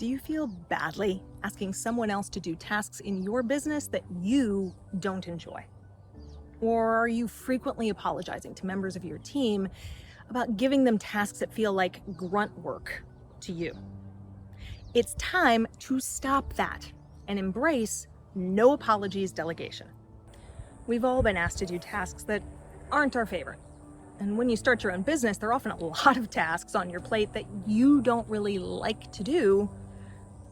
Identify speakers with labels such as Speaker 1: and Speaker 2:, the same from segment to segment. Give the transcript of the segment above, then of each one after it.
Speaker 1: Do you feel badly asking someone else to do tasks in your business that you don't enjoy? Or are you frequently apologizing to members of your team about giving them tasks that feel like grunt work to you? It's time to stop that and embrace no apologies delegation. We've all been asked to do tasks that aren't our favorite. And when you start your own business, there are often a lot of tasks on your plate that you don't really like to do,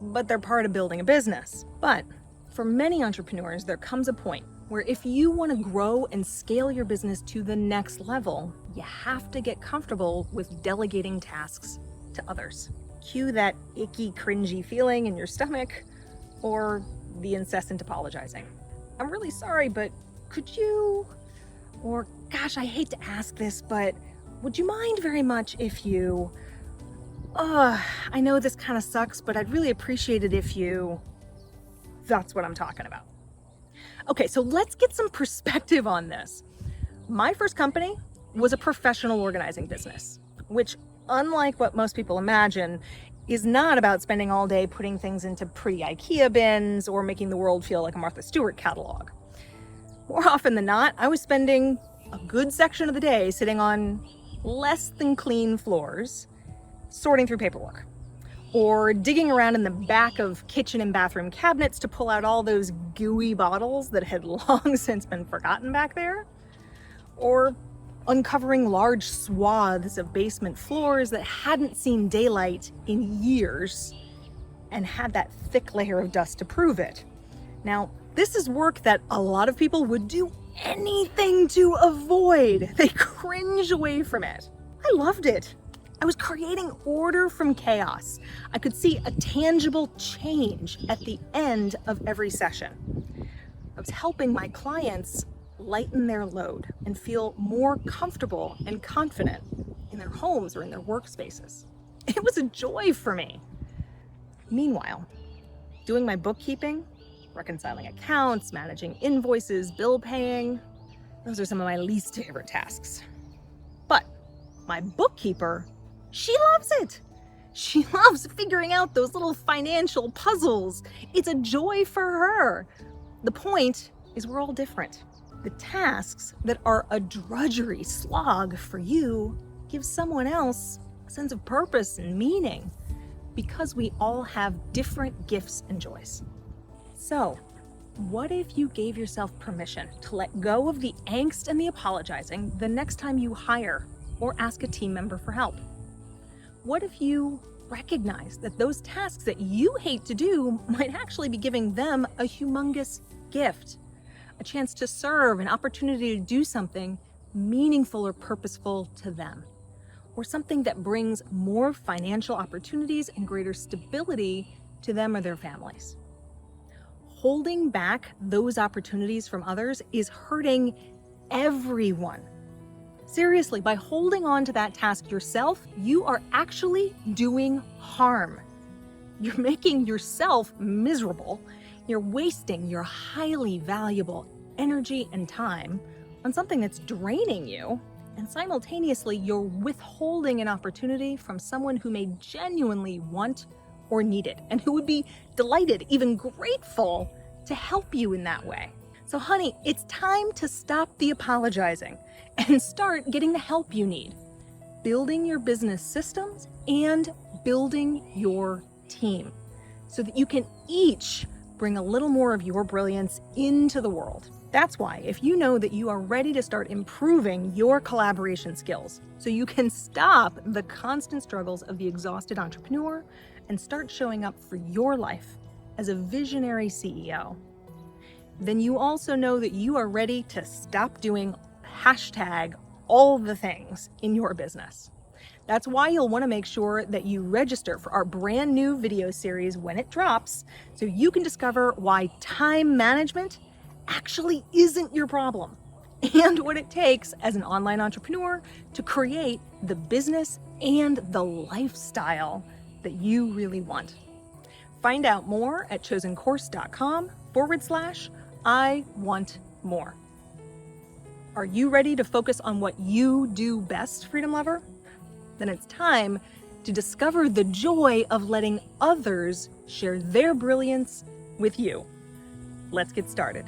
Speaker 1: but they're part of building a business. But for many entrepreneurs, there comes a point where if you want to grow and scale your business to the next level, you have to get comfortable with delegating tasks to others. Cue that icky, cringy feeling in your stomach or the incessant apologizing. I'm really sorry, but could you? Or, gosh, I hate to ask this, but would you mind very much if you? I know this kind of sucks, but I'd really appreciate it if you. That's what I'm talking about. Okay, so let's get some perspective on this. My first company was a professional organizing business, which, unlike what most people imagine, is not about spending all day putting things into pretty IKEA bins or making the world feel like a Martha Stewart catalog. More often than not, I was spending a good section of the day sitting on less than clean floors, sorting through paperwork, or digging around in the back of kitchen and bathroom cabinets to pull out all those gooey bottles that had long since been forgotten back there, or uncovering large swaths of basement floors that hadn't seen daylight in years and had that thick layer of dust to prove it. Now, this is work that a lot of people would do anything to avoid. They cringe away from it. I loved it. I was creating order from chaos. I could see a tangible change at the end of every session. I was helping my clients lighten their load and feel more comfortable and confident in their homes or in their workspaces. It was a joy for me. Meanwhile, doing my bookkeeping, reconciling accounts, managing invoices, bill paying, those are some of my least favorite tasks. But my bookkeeper, she loves it. She loves figuring out those little financial puzzles. It's a joy for her. The point is we're all different. The tasks that are a drudgery slog for you give someone else a sense of purpose and meaning because we all have different gifts and joys. So, what if you gave yourself permission to let go of the angst and the apologizing the next time you hire or ask a team member for help? What if you recognize that those tasks that you hate to do might actually be giving them a humongous gift, a chance to serve, an opportunity to do something meaningful or purposeful to them, or something that brings more financial opportunities and greater stability to them or their families? Holding back those opportunities from others is hurting everyone. Seriously, by holding on to that task yourself, you are actually doing harm. You're making yourself miserable. You're wasting your highly valuable energy and time on something that's draining you, and simultaneously you're withholding an opportunity from someone who may genuinely want or need it, and who would be delighted, even grateful, to help you in that way. So honey, it's time to stop the apologizing and start getting the help you need, building your business systems and building your team so that you can each bring a little more of your brilliance into the world. That's why, if you know that you are ready to start improving your collaboration skills so you can stop the constant struggles of the exhausted entrepreneur and start showing up for your life as a visionary CEO, then you also know that you are ready to stop doing #all the things in your business. That's why you'll want to make sure that you register for our brand new video series when it drops, so you can discover why time management actually isn't your problem and what it takes as an online entrepreneur to create the business and the lifestyle that you really want. Find out more at chosencourse.com/I want more. Are you ready to focus on what you do best, Freedom Lover? Then it's time to discover the joy of letting others share their brilliance with you. Let's get started.